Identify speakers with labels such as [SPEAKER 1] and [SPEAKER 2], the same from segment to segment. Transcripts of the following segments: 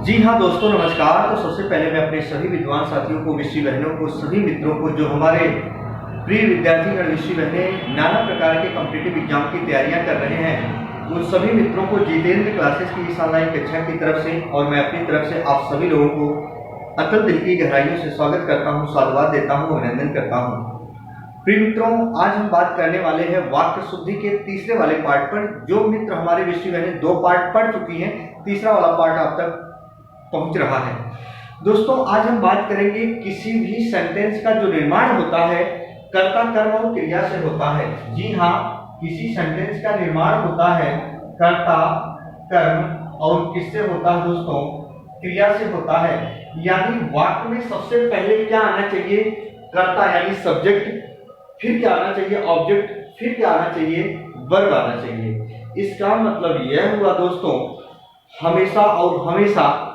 [SPEAKER 1] जी हाँ दोस्तों, नमस्कार। तो सबसे पहले मैं अपने सभी विद्वान साथियों को, विषय बहनों को, सभी मित्रों को, जो हमारे प्रिय विद्यार्थीगण विषय बहनें नाना प्रकार के कॉम्पिटिटिव एग्जाम की तैयारियां कर रहे हैं, उन सभी मित्रों को जितेंद्र क्लासेस की इस ऑनलाइन कक्षा की तरफ से और मैं अपनी तरफ से आप सभी लोगों को अतल दिल की गहराइयों से स्वागत करता हूँ, साधुवाद देता हूँ, अभिनंदन करता हूँ। प्रिय मित्रों, आज हम बात करने वाले हैं वाक्य शुद्धि के तीसरे वाले पार्ट पर। जो मित्र हमारे विषय बहनें 2 पार्ट पढ़ चुकी हैं, तीसरा वाला पार्ट आप तक पहुंच रहा है। दोस्तों, आज हम बात करेंगे किसी भी सेंटेंस का जो निर्माण होता है कर्ता, कर्म और क्रिया से होता है। जी हाँ, किसी सेंटेंस का निर्माण होता है कर्ता, कर्म और किससे होता है दोस्तों? क्रिया से होता है। यानी वाक्य में सबसे पहले क्या आना चाहिए? कर्ता यानी सब्जेक्ट, फिर क्या आना चाहिए? ऑब्जेक्ट, फिर क्या आना चाहिए? वर्ब आना चाहिए। इसका मतलब यह हुआ दोस्तों, हमेशा और हमेशा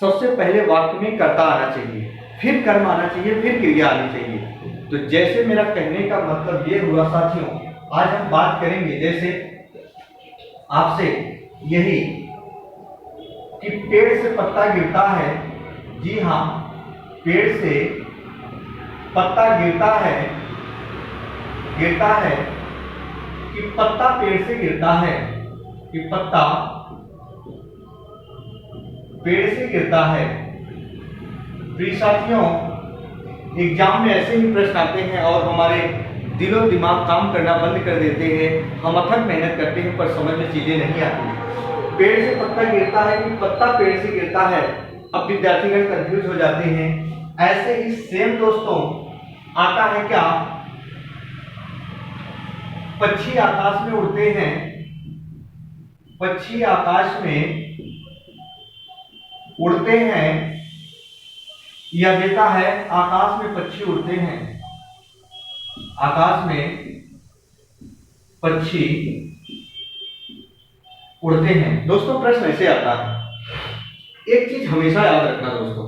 [SPEAKER 1] सबसे पहले वाक्य में कर्ता आना चाहिए, फिर कर्म आना चाहिए, फिर क्रिया आनी चाहिए। तो जैसे मेरा कहने का मतलब ये हुआ साथियों, आज हम बात करेंगे जैसे आपसे यही कि पेड़ से पत्ता गिरता है। जी हाँ, पेड़ से पत्ता गिरता है कि पत्ता पेड़ से गिरता है, कि पत्ता पेड़ से गिरता है। प्रिय साथियों, एग्जाम में ऐसे ही प्रश्न आते हैं और हमारे दिलो दिमाग काम करना बंद कर देते हैं। हम अथक मेहनत करते हैं पर समझ में चीजें नहीं आती। पेड़ से पत्ता गिरता है कि पत्ता पेड़ से गिरता है। अब विद्यार्थीगण कंफ्यूज हो जाते हैं। ऐसे ही सेम दोस्तों आता है क्या? पक्षी आकाश में उड़ते हैं, पक्षी आकाश में उड़ते हैं, यह देता है आकाश में पक्षी उड़ते हैं, आकाश में पक्षी उड़ते हैं। दोस्तों, प्रश्न ऐसे आता है, एक चीज हमेशा याद रखना दोस्तों,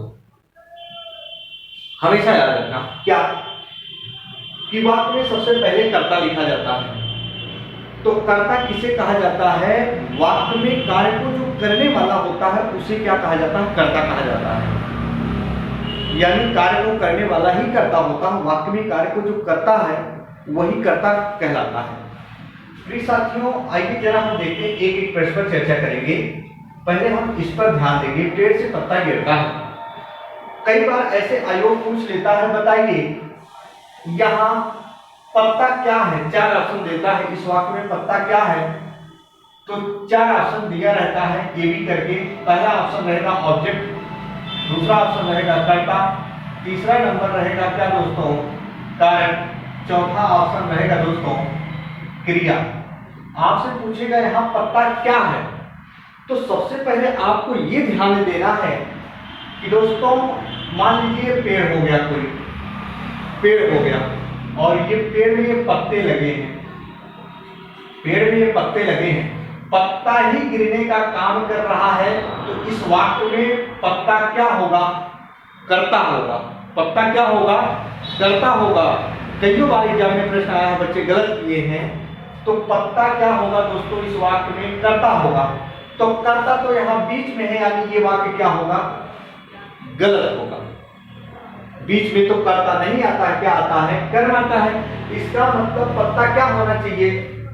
[SPEAKER 1] हमेशा याद रखना क्या कि वाक्य में सबसे पहले कर्ता लिखा जाता है। तो कर्ता किसे कहा जाता है? वाक्य में कार्य को जो करने वाला होता है उसे क्या कहा जाता है? कर्ता कहा जाता है। यानी कार्य को करने वाला ही कर्ता होता है। वाक्य में कार्य को जो करता है वही कर्ता कहलाता है। प्रिय साथियों, आइए जरा हम देखते हैं, एक एक प्रश्न पर चर्चा करेंगे। पहले हम इस पर ध्यान देंगे, पेड़ से पत्ता गिरता है। कई बार ऐसे आयोग पूछ लेता है, बताइए यहाँ पत्ता क्या है? 4 ऑप्शन देता है। इस वाक्य में पत्ता क्या है? तो 4 ऑप्शन दिया रहता है ए बी करके। पहला ऑप्शन रहेगा ऑब्जेक्ट, दूसरा ऑप्शन रहेगा कर्ता, तीसरा नंबर रहेगा क्या दोस्तों? कारण, चौथा ऑप्शन रहेगा दोस्तों क्रिया। आपसे पूछेगा यहाँ पत्ता क्या है, तो सबसे पहले आपको ये ध्यान देना है कि दोस्तों मान लीजिए पेड़ हो गया, कोई पेड़ हो गया और ये पेड़ में ये पत्ते लगे हैं, पेड़ में ये पत्ते लगे हैं, पत्ता ही गिरने का काम कर रहा है। तो इस वाक्य में पत्ता क्या होगा? कर्ता होगा। पत्ता क्या होगा? कर्ता होगा। कई बार एग्जाम में प्रश्न आया है, बच्चे गलत किए हैं। तो पत्ता क्या होगा दोस्तों? इस वाक्य में कर्ता होगा। तो कर्ता तो यहाँ बीच में है, यानी ये वाक्य क्या होगा? गलत होगा। बीच में तो कर्ता नहीं आता है, क्या आता है? कर्म आता है। इसका मतलब पत्ता क्या होना चाहिए?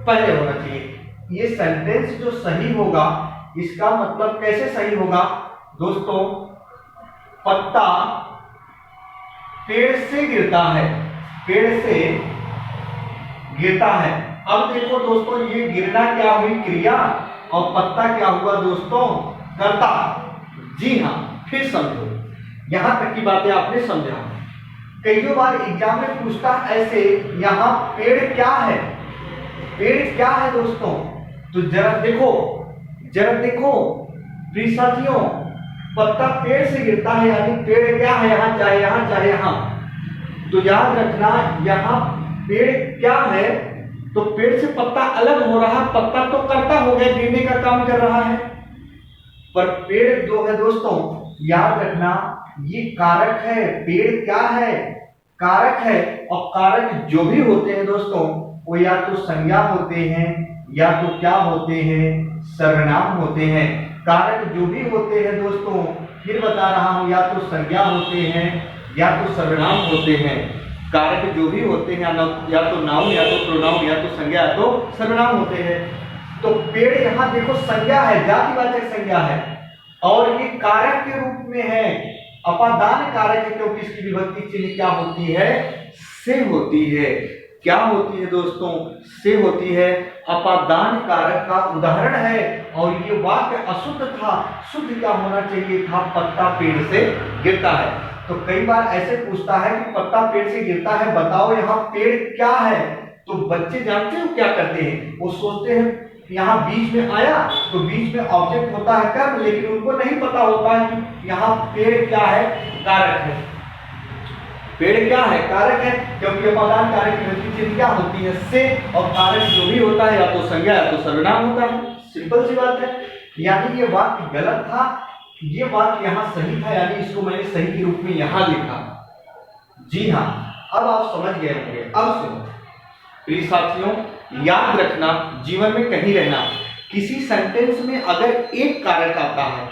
[SPEAKER 1] पहले होना चाहिए। ये सेंटेंस जो सही होगा, इसका मतलब कैसे सही होगा दोस्तों? पत्ता पेड़ से गिरता है, पेड़ से गिरता है। अब देखो दोस्तों, ये गिरना क्या हुई? क्रिया, और पत्ता क्या हुआ दोस्तों? कर्ता। जी हाँ, फिर समझो, यहां तक की बातें आपने समझा। कई बार एग्जाम में पूछता ऐसे, यहां पेड़ क्या है? पेड़ क्या है दोस्तों? तो जरा देखो प्रिय साथियों, पत्ता पेड़ से गिरता है, यानी पेड़ क्या है? यहाँ चाहे यहाँ चाहे यहाँ। तो याद रखना, यहाँ पेड़ क्या है? तो पेड़ से पत्ता अलग हो रहा है। पत्ता तो कर्ता हो गया, गिरने का काम कर रहा है, पर पेड़ जो है दोस्तों, याद रखना ये कारक है। पेड़ क्या है? कारक है। और कारक जो भी होते हैं दोस्तों, वो या तो संज्ञा होते हैं या तो क्या होते हैं? सर्वनाम होते हैं। कारक जो भी होते हैं दोस्तों, फिर बता रहा हूं, या तो संज्ञा होते हैं या तो सर्वनाम होते हैं। कारक जो भी होते हैं या तो नाउन या तो प्रोनाउन या तो संज्ञा या तो सर्वनाम होते हैं। तो पेड़ यहाँ देखो संज्ञा है, जातिवाचक संज्ञा है और ये कारक के रूप में है, अपादान कारक है, क्योंकि इसकी विभक्ति चिन्ह क्या होती है, से होती है। क्या होती है दोस्तों, से होती है, अपादान कारक का उदाहरण है। और ये वाक्य अशुद्ध था, शुद्ध क्या होना चाहिए था, पत्ता पेड़ से गिरता है। तो कई बार ऐसे पूछता है कि पत्ता पेड़ से गिरता है, बताओ यहाँ पेड़ क्या है। तो बच्चे जानते हो क्या करते हैं, वो सोचते हैं यहाँ बीच में आया तो बीच में ऑब्जेक्ट होता है कर्म, लेकिन उनको नहीं पता होता है कि यहाँ पेड़ क्या है, कारक है। पेड़ क्या है, कारक है, क्योंकि अपादान कारक की विभक्ति चिन्ह क्या होती है, से, और कारक जो भी होता है या तो संज्ञा या तो सर्वनाम होता है। सिंपल सी बात है। यानी ये वाक्य गलत था, ये वाक्य यहाँ सही था, यानी इसको मैंने सही के रूप में यहाँ लिखा। जी हाँ, अब आप समझ गए होंगे। अब सुनो प्रिय साथियों, याद रखना, जीवन में कहीं रहना, किसी सेंटेंस में अगर एक कारक आता है,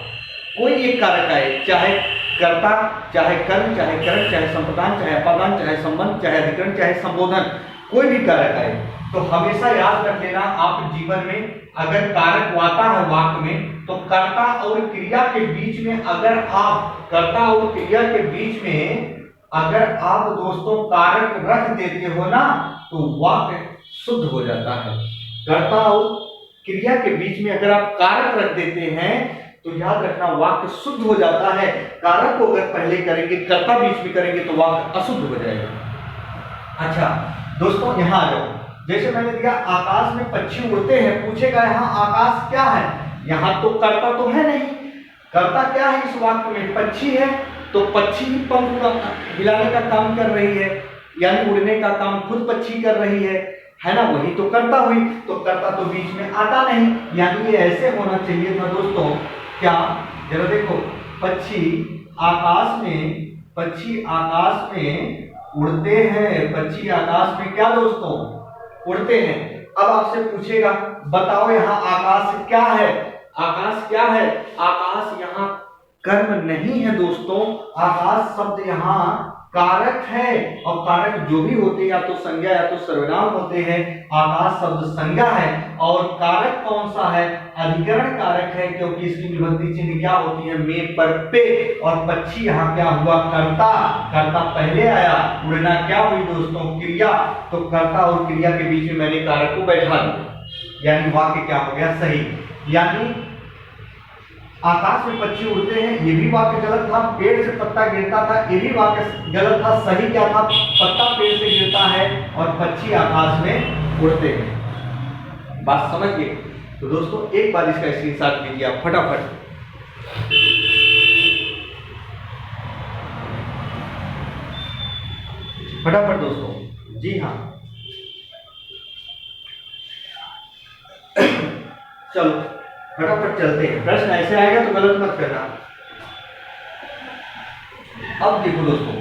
[SPEAKER 1] कोई एक कारक आए, चाहे कर्ता, चाहे कर्म, चाहे करण, चाहे संप्रदान, चाहे अपादान, चाहे संबंध, चाहे अधिकरण, चाहे संबोधन, कोई भी कारक आए, तो हमेशा याद रख लेना आप जीवन में अगर कारक आता है वाक्य में, तो कर्ता और क्रिया के बीच में अगर आप कर्ता और क्रिया के बीच में अगर आप दोस्तों कारक रख देते हो ना, तो वाक्य शुद्ध हो जाता है। कर्ता और क्रिया के बीच में अगर आप कारक रख देते हैं तो याद रखना वाक्य शुद्ध हो जाता है। कारक को अगर पहले करेंगे, कर्ता बीच में करेंगे तो वाक्य अशुद्ध हो जाएगा। अच्छा दोस्तों, यहाँ आ जाओ। जैसे मैंने दिया आकाश में पक्षी उड़ते हैं, पूछेगा यहाँ आकाश क्या है, यहाँ तो कर्ता तो है नहीं। कर्ता क्या है इस वाक्य में, पक्षी है, तो पक्षी ही पंख हिलाने का काम कर रही है, यानी उड़ने का काम खुद पक्षी कर रही है ना, वही तो कर्ता हुई। तो कर्ता तो बीच में आता नहीं, यानी ये ऐसे होना चाहिए था दोस्तों। क्या, जरा देखो, पक्षी आकाश में उड़ते हैं, पक्षी आकाश में क्या दोस्तों, उड़ते हैं। अब आपसे पूछेगा बताओ यहाँ आकाश क्या है, आकाश क्या है, आकाश यहाँ कर्म नहीं है दोस्तों, आकाश शब्द यहाँ कारक है, और कारक जो भी होते हैं या तो संज्ञा या तो सर्वनाम होते हैं। आकाश शब्द संज्ञा है और कारक कौन सा है, अधिकरण कारक है, क्योंकि इसकी विभक्ति चिन्ह क्या होती है, में पर पे, और पक्षी यहाँ क्या हुआ, कर्ता, कर्ता पहले आया, उड़ना क्या हुई दोस्तों, क्रिया, तो कर्ता और क्रिया के बीच में मैंने कारक को बैठा दिया, यानी वाक्य क्या हो गया, सही। यानी आकाश में पक्षी उड़ते हैं, ये भी वाक्य गलत था। पेड़ से पत्ता गिरता था, ये भी वाक्य गलत था। सही क्या था, पत्ता पेड़ से गिरता है और पक्षी आकाश में उड़ते हैं। बात समझ गए? तो दोस्तों एक बार इसका स्क्रीनशॉट लीजिए आप फटाफट। फटाफट दोस्तों, जी हाँ, चलो फटाफट चलते हैं। प्रश्न ऐसे आएगा तो गलत मत करना। अब देखो दोस्तों,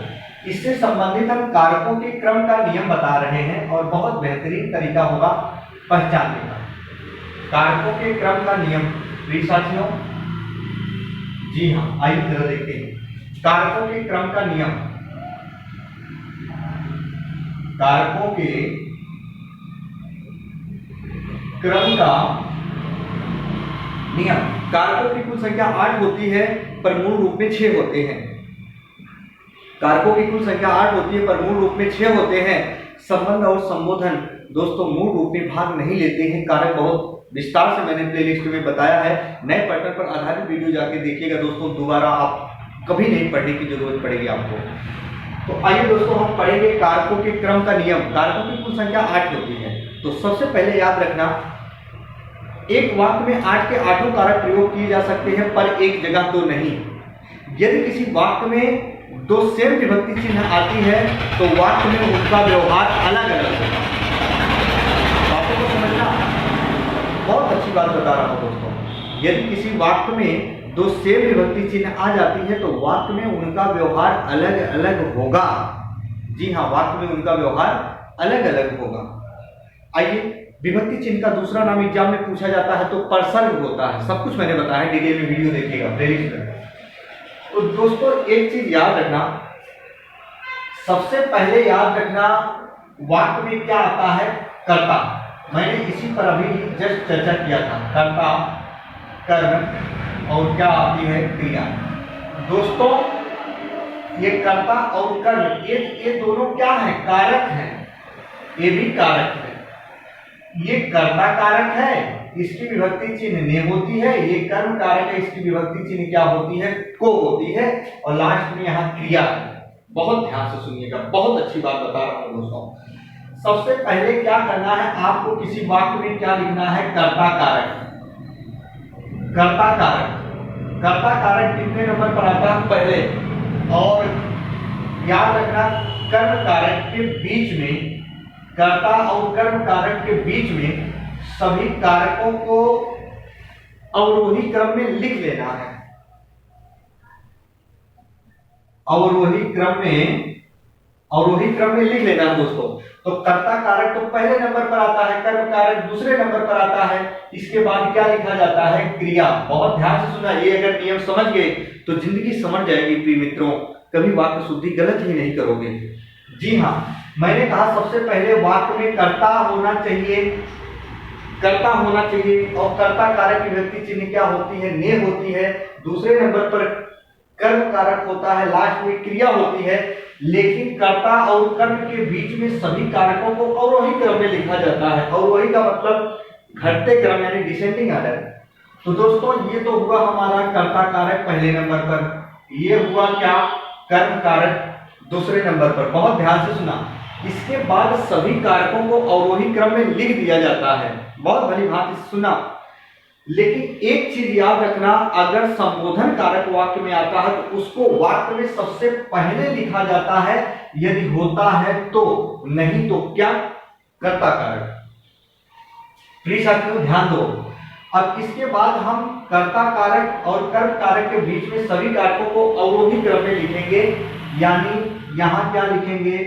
[SPEAKER 1] इससे संबंधित हम कारकों के क्रम का नियम बता रहे हैं और बहुत बेहतरीन तरीका होगा पहचानने का। कारकों के क्रम का नियम प्रिय साथियों, जी हाँ, आइए जरा देखते हैं कारकों के क्रम का नियम। कारकों के क्रम का नियम। कारकों की कुल संख्या 8 होती है पर मूल रूप में 6 होते हैं। कारकों की कुल संख्या 8 होती है पर मूल रूप में 6 होते हैं। संबंध और संबोधन दोस्तों मूल रूप में भाग नहीं लेते हैं। कारक बहुत विस्तार से मैंने प्लेलिस्ट में बताया है, नए पैटर्न पर आधारित वीडियो जाके देखिएगा दोस्तों, दोबारा आप कभी नहीं पढ़ने की जरूरत पड़ेगी आपको। तो आइए दोस्तों हम पढ़ेंगे कारकों के क्रम का नियम। कारकों की कुल संख्या 8 होती है। तो सबसे पहले याद रखना, एक वाक्य में 8 के 8 कारक प्रयोग किए जा सकते हैं पर एक जगह तो नहीं। यदि किसी वाक्य में 2 सेम विभक्ति चिन्ह आती है तो वाक्य में उनका व्यवहार अलग अलग होगा। बातों को समझना, बहुत अच्छी बात बता रहा हूं दोस्तों। यदि किसी वाक्य में 2 सेम विभक्ति चिन्ह आ जाती है तो वाक्य में उनका व्यवहार अलग अलग होगा। जी हाँ, वाक्य में उनका व्यवहार अलग अलग होगा। आइए, विभक्ति चिन्ह का दूसरा नाम एग्जाम में पूछा जाता है तो परसर्ग होता है। सब कुछ मैंने बताया, डिटेल में वीडियो देखिएगा प्लेलिस्ट में। तो दोस्तों एक चीज याद रखना, सबसे पहले याद रखना वाक्य में क्या आता है, कर्ता। मैंने इसी पर अभी जस्ट चर्चा किया था, कर्ता, कर्म और क्या आती है, क्रिया। दोस्तों ये कर्ता और कर्म ये दोनों क्या है, कारक हैं, ये भी कारक है। ये कर्ता कारक है, इसकी विभक्ति चिन्ह ने होती है, ये कर्म कारक है, इसकी विभक्ति चिन्ह क्या होती है, को होती है, और लास्ट में यहाँ क्रिया है। बहुत ध्यान से सुनिएगा, बहुत अच्छी बात बता रहा हूं दोस्तों। सबसे पहले क्या करना है, आपको किसी वाक्य में क्या लिखना है, कर्ता कारक। कर्ता कारक, कर्ता कारक कितने नंबर पर आता है, पहले। और याद रखना कर्म कारक के बीच में, कर्ता और कर्म कारक के बीच में सभी कारकों को अवरोही क्रम में लिख लेना है। अवरोही क्रम में लिख लेना है दोस्तों। तो कर्ता कारक तो पहले नंबर पर आता है, कर्म कारक दूसरे नंबर पर आता है, इसके बाद क्या लिखा जाता है, क्रिया। बहुत ध्यान से सुना, ये अगर नियम समझ गए तो जिंदगी समझ जाएगी प्रिय मित्रों, कभी वाक्य शुद्धि गलत ही नहीं करोगे। जी हाँ, मैंने कहा सबसे पहले वाक्य में कर्ता होना चाहिए, कर्ता होना चाहिए, और कर्ता कारक की विभक्ति चिन्ह क्या होती है, ने होती है। दूसरे नंबर पर कर्म कारक होता है, लास्ट में क्रिया होती है। लेकिन कर्ता और कर्म के बीच में सभी कारकों को अवरोही क्रम में लिखा जाता है। अवरोही का मतलब घटते क्रम, यानी डिसेंडिंग ऑर्डर। तो दोस्तों ये तो हुआ हमारा कर्ता कारक पहले नंबर पर, ये हुआ क्या, कर्म कारक दूसरे नंबर पर। बहुत ध्यान से सुना, इसके बाद सभी कारकों को अवरोही क्रम में लिख दिया जाता है। बहुत भली भांति से सुना। लेकिन एक चीज याद रखना, अगर संबोधन कारक वाक्य में आता है तो उसको वाक्य में सबसे पहले लिखा जाता है, यदि होता है तो, नहीं तो क्या, कर्ता कारक। प्रिय साथियों ध्यान दो। अब इसके बाद हम कर्ता कारक और कर्म कारक के बीच में सभी कारकों को अवरोही क्रम में लिखेंगे। यानी यहां क्या लिखेंगे,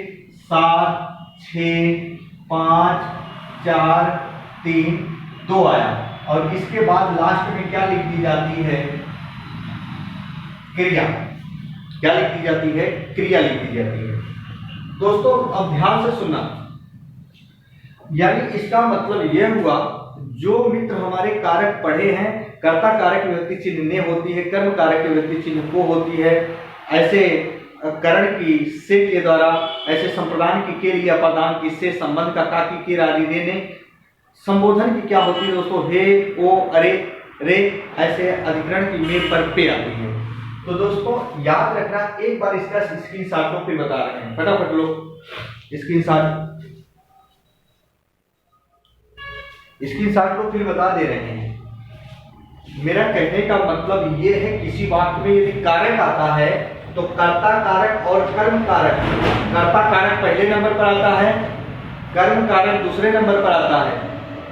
[SPEAKER 1] 7 6 5 4 3 2 आया, और इसके बाद लास्ट में क्या लिख दी जाती है, क्रिया। क्या लिख दी जाती है, क्रिया लिख दी जाती है। दोस्तों अब ध्यान से सुनना, यानी इसका मतलब यह हुआ, जो मित्र हमारे कारक पढ़े हैं, कर्ता कारक विभक्ति चिन्ह ने होती है, कर्म कारक विभक्ति चिन्ह को होती है, ऐसे करण की से के द्वारा, ऐसे संप्रदान की के लिए, अपादान की से, संबंध का की के रारी रे ने, संबोधन की क्या होती है दोस्तों, हे, ओ, अरे, रे, ऐसे अधिकरण की में पर पे आती है। तो दोस्तों याद रखना, एक बार इसका स्क्रीनशॉट को फिर बता रहे हैं, फटाफट लो स्क्रीनशॉट को फिर बता दे रहे हैं। मेरा कहने का मतलब ये है, किसी वाक्य में यदि कारक आता है तो कर्ता कारक और कर्म कारक, कर्ता कारक पहले नंबर पर आता है, कर्म कारक दूसरे नंबर पर आता है।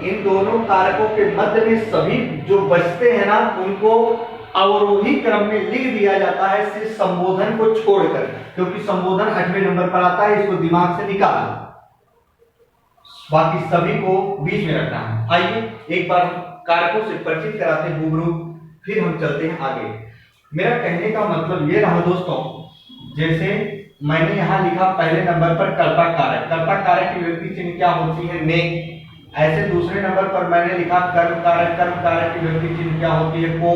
[SPEAKER 1] इन दोनों कारकों के मध्य में सभी जो बचते हैं ना, उनको अवरोही क्रम में लिख दिया जाता है, सिर्फ संबोधन को छोड़कर, क्योंकि संबोधन 8वें नंबर पर आता है, इसको दिमाग से निकाल, बाकी सभी को बीच में रखना है। आइए एक बार कारकों से परिचित कराते हैं रूबरू, फिर हम चलते हैं आगे। मेरा कहने का मतलब ये रहा दोस्तों, जैसे मैंने यहाँ लिखा पहले नंबर पर कर्ता कारक, कर्ता कारक की विभक्ति चिन्ह क्या होती है, ने। ऐसे दूसरे नंबर पर मैंने लिखा कर्म कारक, कर्म कारक की विभक्ति चिन्ह क्या होती है, को।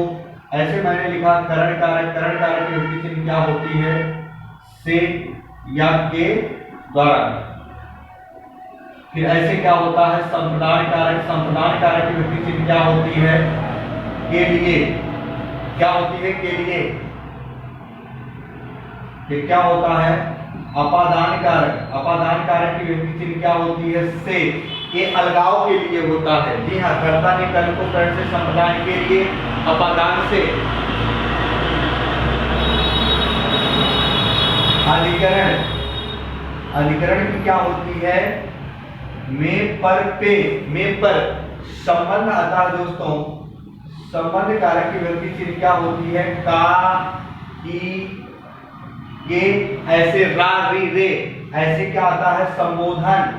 [SPEAKER 1] ऐसे मैंने लिखा करण कारक, करण कारक की विभक्ति चिन्ह क्या होती है, से या के द्वारा। फिर ऐसे क्या होता है, संप्रदान कारक, संप्रदान कारक की विभक्ति चिन्ह क्या होती है, के लिए। क्या होती है, के लिए। फिर क्या होता है, अपादान कारक, अपादान कारक की विभक्ति चिन्ह क्या होती है, से। ये अलगाव के लिए होता है। जी हाँ, कर्ता ने कर्म को कर्ण से, संप्रदान के लिए अपादान से। अधिकरण, अधिकरण की क्या होती है, में पर पे, में पर। संबंध आता है दोस्तों, संबंध कारक की विभक्ति चिन्ह क्या होती है, का, की, के, ऐसे रा, री, रे। ऐसे क्या आता है, संबोधन,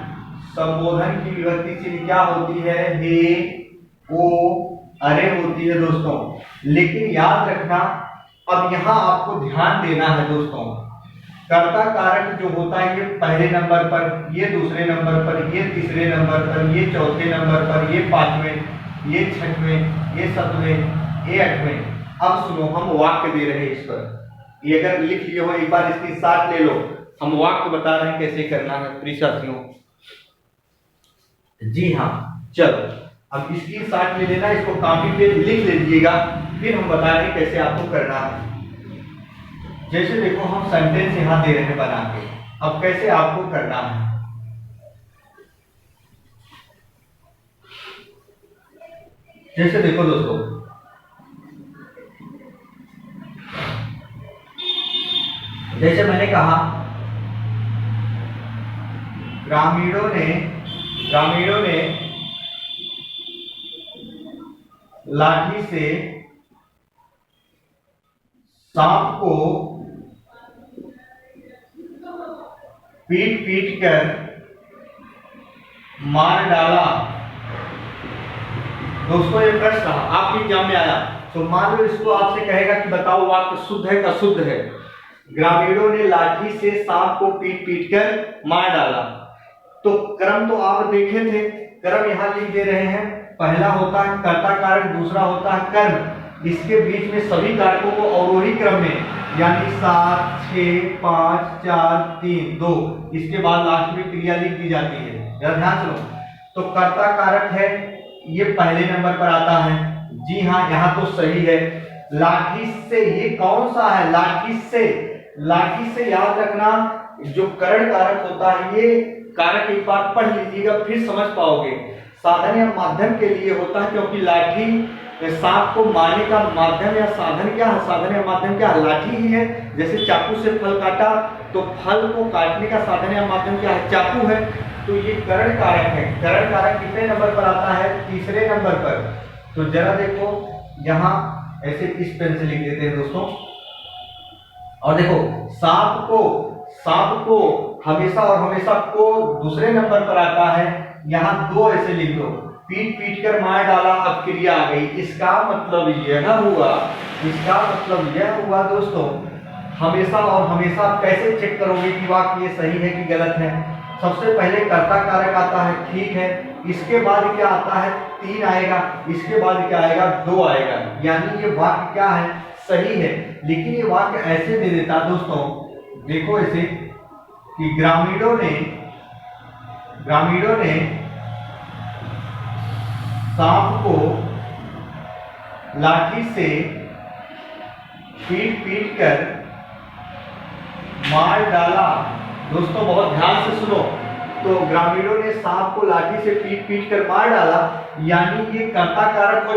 [SPEAKER 1] संबोधन की विभक्ति चिन्ह क्या होती है, हे, ओ, अरे होती है दोस्तों। लेकिन याद रखना, अब यहाँ आपको ध्यान देना है दोस्तों, कर्ता कारक जो होता है ये पहले नंबर पर, ये दूसरे नंबर पर, ये तीसरे नंबर पर, ये चौथे नंबर पर, ये पांचवें, ये छठवें, ये सातवें, ये आठवें। अब सुनो, हम वाक्य दे रहे हैं इस पर, ये अगर लिख लिए हो एक बार इसकी साथ ले लो, हम वाक्य बता रहे हैं कैसे करना है प्रिय साथियों। जी हाँ, चलो अब इसकी साथ ले लेना, इसको कॉपी पे लिख लीजिएगा, फिर हम बता रहे हैं कैसे आपको करना है। जैसे देखो हम सेंटेंस यहां दे रहे हैं बना के, अब कैसे आपको करना है। जैसे देखो दोस्तों, जैसे मैंने कहा ग्रामीणों ने लाठी से सांप को पीट पीट कर मार डाला। दोस्तों ये प्रश्न आपके एग्जाम में आया, तो मान लो इसको आपसे कहेगा कि बताओ वाक्य शुद्ध है का शुद्ध है। ग्रामीणों ने लाठी से सांप को पीट पीट कर मार डाला, तो क्रम तो आप देखे थे, क्रम यहां लिख दे रहे हैं। पहला होता है कर्ता कारक, दूसरा होता है कर्म, इसके बीच में सभी कारकों को अवरोही क्रम में, यानी 7, 6, 5, 4, 3, 2, इसके बाद लास्ट में क्रिया लिख दी जाती है। जरा ध्यान सुनो, तो कर्ता कारक है ये पहले नंबर पर आता है। जी हाँ, यहाँ तो सही है। लाठी से, ये कौन सा है? लाठी से, लाठी से याद रखना, जो करण कारक होता है ये कारक एक बार पढ़ लीजिएगा फिर समझ पाओगे। साधन या माध्यम के लिए होता है, क्योंकि लाठी सांप को मारने का माध्यम या साधन क्या है? साधन या माध्यम क्या है? लाठी ही है। जैसे चाकू से फल काटा, तो फल को काटने का साधन या माध्यम क्या है? चाकू है। तो ये करण कारक है। करण कारक कितने नंबर पर आता है? तीसरे नंबर पर। तो जरा देखो यहाँ ऐसे इस पेन से लिख देते हैं दोस्तों, और देखो सांप को हमेशा और हमेशा को दूसरे नंबर पर आता है। यहाँ 2 ऐसे लिख दो, पीट पीट कर मार डाला, अब क्रिया आ गई। इसका मतलब यह हुआ दोस्तों, हमेशा और हमेशा कैसे चेक करोगे कि वाक्य ये सही है कि गलत है? सबसे पहले कर्ता कारक आता है, ठीक है। इसके बाद क्या आता है? 3 आएगा। इसके बाद क्या आएगा? 2 आएगा। यानी ये वाक्य क्या है? सही है। लेकिन ये वाक्य ऐसे दे देता दोस्तों, देखो ऐसे कि ग्रामीणों ने सांप को लाठी से पीट पीट कर मार डाला। दोस्तों बहुत ध्यान से सुनो, तो ग्रामीणों ने सांप को लाठी से पीट पीट कर मार डाला, यानी ये कर्ता कारक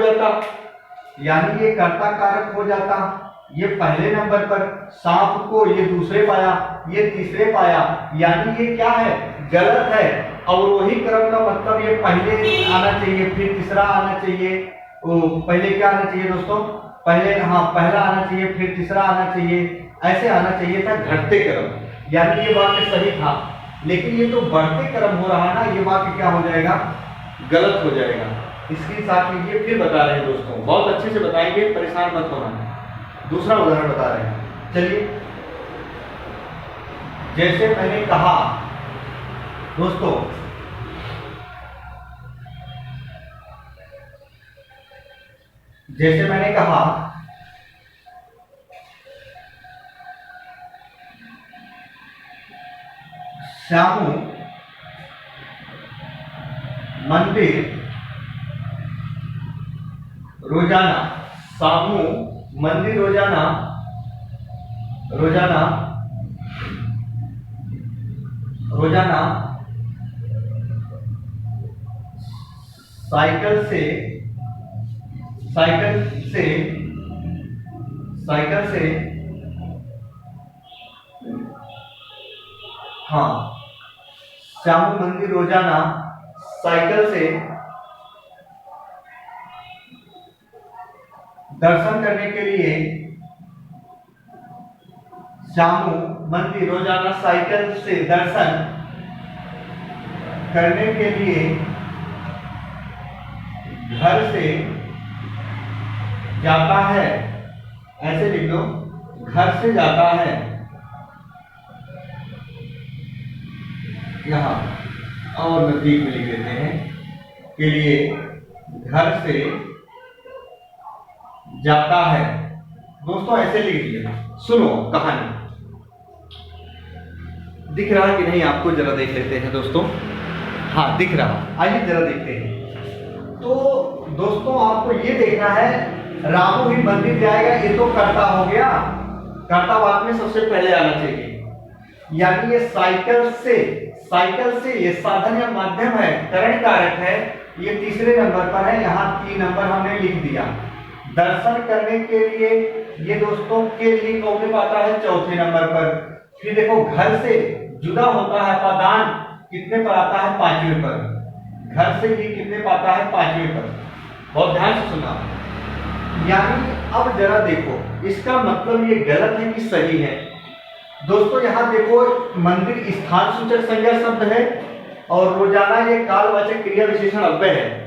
[SPEAKER 1] हो जाता। ये पहले नंबर पर, सांप को ये दूसरे पाया, ये तीसरे पाया, यानी ये क्या है? गलत है। अवरोही क्रम का मतलब ये पहले आना चाहिए, फिर तीसरा आना चाहिए। पहले क्या आना चाहिए दोस्तों? पहला आना चाहिए, फिर तीसरा आना चाहिए, ऐसे आना चाहिए था घटते क्रम। यानी ये वाक्य सही था, लेकिन ये तो बढ़ते क्रम हो रहा है ना, ये वाक्य क्या हो जाएगा? गलत हो जाएगा। इसकी साथ लीजिए, फिर बता रहे हैं दोस्तों, बहुत अच्छे से बताएंगे, परेशान मत होना। दूसरा उदाहरण बता रहे हैं, चलिए। जैसे मैंने कहा दोस्तों, श्यामू मंदिर रोजाना साइकिल से श्यामू मंदिर रोजाना साइकिल से दर्शन करने के लिए, श्यामू मंदिर रोजाना साइकिल से दर्शन करने के लिए घर से जाता है। ऐसे लिख लो, घर से जाता है, यहाँ और नजदीक में लिख देते हैं, के लिए घर से जाता है। दोस्तों ऐसे लिख दिया। सुनो कहानी, दिख रहा कि नहीं आपको, जरा देख लेते हैं दोस्तों। हाँ दिख रहा, आइए जरा देखते हैं। तो दोस्तों आपको ये देखना है, रामू ही मंदिर जाएगा, ये तो कर्ता हो गया, कर्ता वाक्य में सबसे पहले आना चाहिए। यानी ये साइकिल से ये साधन या माध्यम है, करण कारक है, ये तीसरे नंबर पर है, यहाँ 3 नंबर हमने लिख दिया। दर्शन करने के लिए ये दोस्तों के लिए कौन में पाता है, चौथे नंबर पर। फिर देखो घर से जुदा होता है, अपादान कितने पर आता है, 5वें पर। घर से ये कितने पाता है, 5वें पर। बहुत ध्यान से सुना। यानी अब जरा देखो इसका मतलब ये गलत है कि सही है। दोस्तों यहाँ देखो, मंदिर स्थान सूचक संज्ञा शब्द है और रोजाना ये कालवाचक क्रिया विशेषण अव्यय है।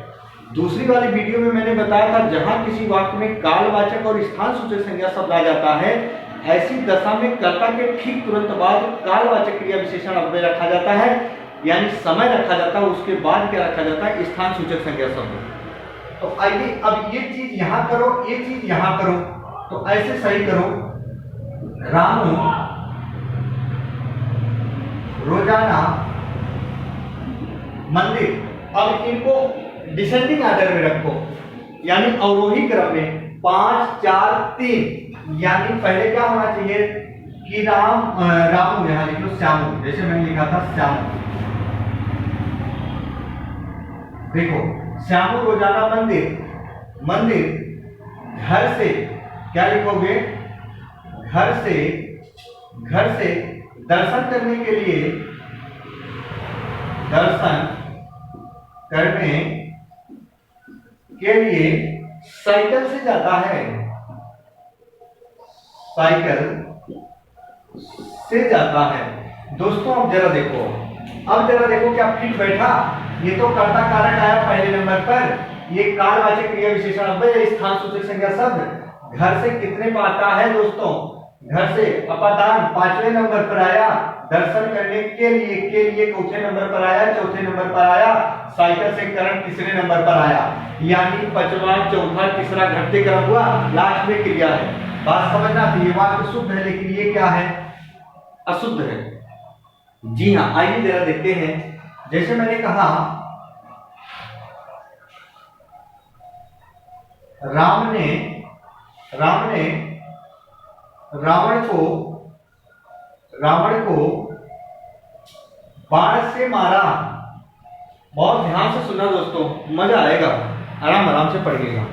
[SPEAKER 1] दूसरी वाली वीडियो में मैंने बताया था, जहां किसी वाक्य में कालवाचक और स्थान सूचक संज्ञा शब्द आ जाता है, ऐसी दशा में कर्ता के ठीक तुरंत बाद कालवाचक क्रिया विशेषण अव्यय रखा जाता है, यानी समय रखा जाता है, उसके बाद क्या रखा जाता है, स्थान सूचक संज्ञा शब्द। तो आइए अब ये चीज यहां करो, ये चीज यहां करो, तो ऐसे सही करो, रामू रोजाना मंदिर। अब इनको डिसेंडिंग ऑर्डर में रखो, यानी अवरोही क्रम में 5 4 3। यानी पहले क्या होना चाहिए कि रामू, यहां लिख लो श्यामू, जैसे मैंने लिखा था श्यामू। देखो श्यामू रोजाना मंदिर घर से क्या लिखोगे, घर से दर्शन करने के लिए, दर्शन करने के लिए साइकिल से जाता है, साइकिल से जाता है। दोस्तों अब जरा देखो क्या फिट बैठा, ये तो कर्ता कारक आया पहले नंबर पर, ये कालवाचक क्रिया विशेषण अव्यय, स्थान सूचक संज्ञा शब्द। घर से कितने पर आता है दोस्तों, घर से अपादान 5वें नंबर पर आया, दर्शन करने के लिए चौथे नंबर पर आया, चौथे नंबर पर आया, साइकिल से करण तीसरे नंबर पर आया। यानी 5वां, चौथा, तीसरा घटते क्रम हुआ, लास्ट में क्रिया है। बात समझना, ये वाक्य शुद्ध है लेकिन ये क्या है, अशुद्ध है। जी हाँ, आइए जरा देखते हैं। जैसे मैंने कहा राम ने रावण को बाण से मारा। बहुत ध्यान से सुनना दोस्तों, मजा आएगा, आराम से पढ़िएगा।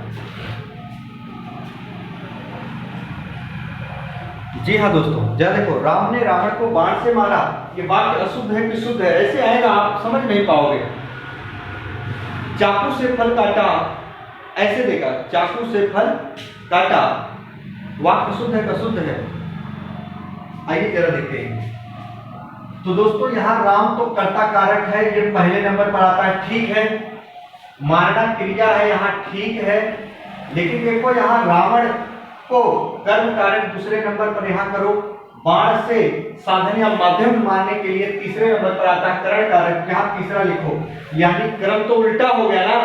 [SPEAKER 1] जी हाँ दोस्तों, जरा देखो, राम ने रावण को बाण से मारा, ये वाक्य अशुद्ध है कि शुद्ध है, ऐसे आएगा आप समझ नहीं पाओगे। चाकू से फल काटा, ऐसे देखा, चाकू से फल काटा, वाक्य शुद्ध है कि अशुद्ध है, आइए जरा देखते हैं। तो दोस्तों यहाँ राम तो कर्ता कारक है, ये पहले नंबर पर आता है, ठीक है। मारना क्रिया है, यहाँ ठीक है। लेकिन देखो यहाँ रावण को कर्म कारक दूसरे नंबर पर यहाँ करो, बाण से साधन या माध्यम मारने के लिए तीसरे नंबर पर आता है करण कारक, यहाँ तीसरा लिखो। यानी क्रम तो उल्टा हो गया ना,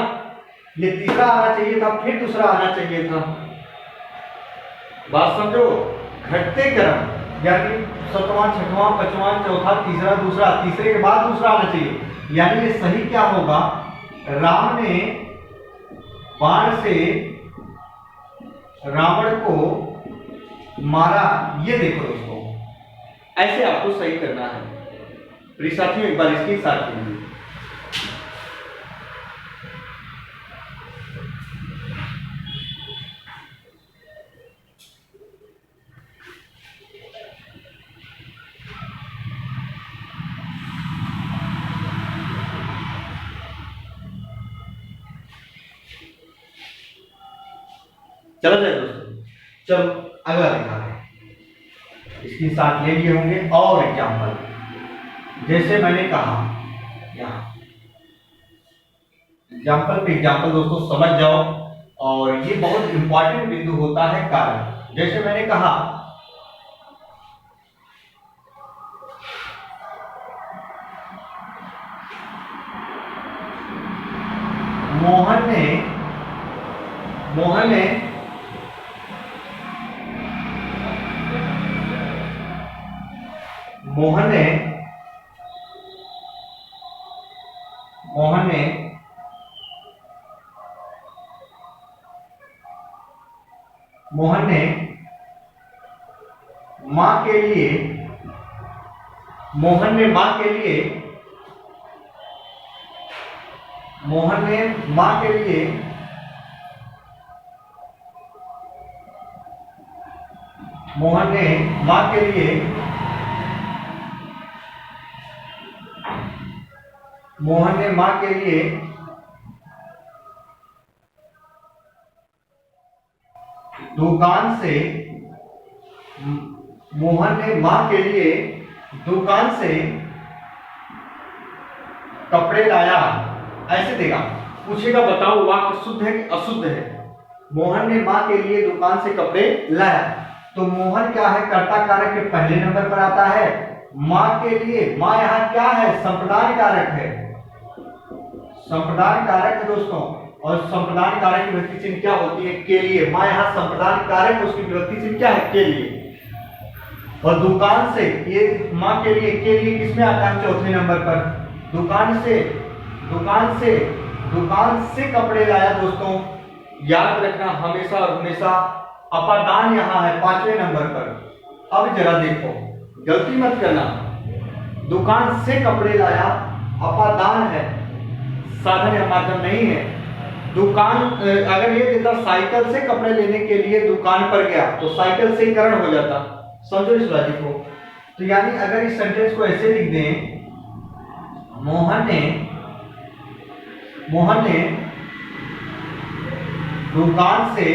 [SPEAKER 1] ये तीसरा आना चाहिए था, फिर दूसरा आना चाहिए था। बात समझो, घटते क्रम यानी 7वां, 6वां, 5वां, चौथा, तीसरा, दूसरा, तीसरे के बाद दूसरा आना चाहिए। यानी ये सही क्या होगा, राम ने बाण से रावण को मारा। ये देखो दोस्तों, ऐसे आपको सही करना है। प्रिय साथियों, एक बार इसकी साथ कीजिए। चलो जाए दोस्तों, चलो अगला दिखाते हैं। इसके साथ ले लिए होंगे और एग्जाम्पल, जैसे मैंने कहा यहाँ एग्जाम्पल पे एग्जाम्पल दोस्तों समझ जाओ, और ये बहुत इंपॉर्टेंट बिंदु होता है कारण। जैसे मैंने कहा, मोहन ने मोहन ने मोहन ने मोहन ने मोहन ने मां के लिए मोहन ने मां के लिए मोहन ने मां के लिए मोहन ने मां के लिए मोहन ने मां के लिए दुकान से मोहन ने मां के लिए दुकान से कपड़े लाया। ऐसे देगा, पूछेगा बताओ वाक्य शुद्ध है कि अशुद्ध है। मोहन ने मां के लिए दुकान से कपड़े लाया, तो मोहन क्या है, कर्ता कारक के पहले नंबर पर आता है। मां के लिए, मां यहां क्या है, संप्रदान कारक है, संप्रदान कारक है दोस्तों। और संप्रदान कारक की विभक्ति चिन्ह क्या होती है, के लिए। मां यहां संप्रदान कारक, उसकी विभक्ति चिन्ह क्या है, के लिए। और दुकान से, ये मां के लिए किसमें आता है, चौथे नंबर पर। दुकान से कपड़े लाया दोस्तों, याद रखना हमेशा और हमेशा। अपादान यहां है पांचवें नंबर पर। अब जरा देखो, गलती मत करना, दुकान से कपड़े लाया अपादान है, साधन या माध्यम नहीं है। दुकान, अगर ये देता साइकिल से कपड़े लेने के लिए दुकान पर गया, तो साइकिल से ही करण हो जाता। समझो इस लॉजिक को। तो यानी अगर इस सेंटेंस को ऐसे लिख दें, मोहन ने दुकान से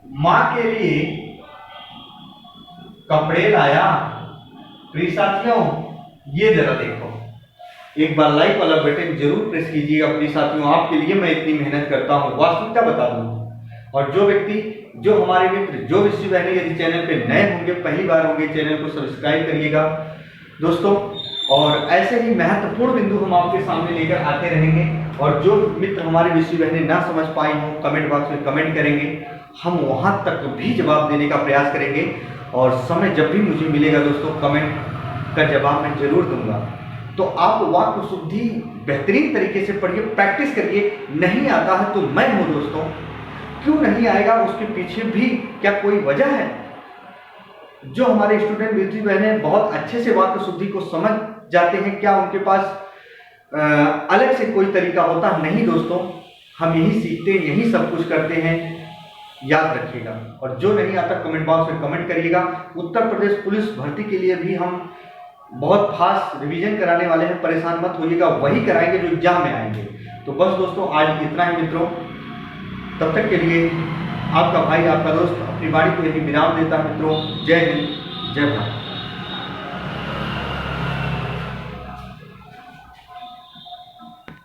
[SPEAKER 1] मां के लिए कपड़े लाया। प्रिय साथियों, ये जरा देखो, एक बार लाइक वाला बटन जरूर प्रेस कीजिएगा प्रिय साथियों। आपके लिए मैं इतनी मेहनत करता हूं, वास्तविकता बता दूं। और जो व्यक्ति, जो हमारे मित्र, जो विश्व बहनें यदि चैनल पे नए होंगे, पहली बार होंगे, चैनल को सब्सक्राइब करिएगा दोस्तों। और ऐसे ही महत्वपूर्ण बिंदु हम आपके सामने लेकर आते रहेंगे। और जो मित्र हमारे विश्व बहनें ना समझ पाई हों, कमेंट बॉक्स में कमेंट करेंगे, हम वहां तक भी जवाब देने का प्रयास करेंगे। और समय जब भी मुझे मिलेगा दोस्तों, कमेंट का जवाब मैं जरूर दूंगा। तो आप वाक्य शुद्धि बेहतरीन तरीके से पढ़िए, प्रैक्टिस करिए। नहीं आता है तो मैं हूं दोस्तों, क्यों नहीं आएगा, उसके पीछे भी क्या कोई वजह है। जो हमारे स्टूडेंट बेटी बहनें बहुत अच्छे से वाक्य शुद्धि को समझ जाते हैं, क्या उनके पास अलग से कोई तरीका होता? नहीं दोस्तों, हम यही सीखते हैं, यही सब कुछ करते हैं, याद रखिएगा। और जो नहीं आता कमेंट बॉक्स में कमेंट करिएगा। उत्तर प्रदेश पुलिस भर्ती के लिए भी हम बहुत फास्ट रिवीजन कराने वाले हैं, परेशान मत होइएगा, वही कराएंगे जो एग्जाम में आएंगे। तो बस दोस्तों, आज इतना ही मित्रों। तब तक के लिए आपका भाई, आपका दोस्त अपनी वाणी को यही विराम देता है मित्रों। जय हिंद, जय भारत।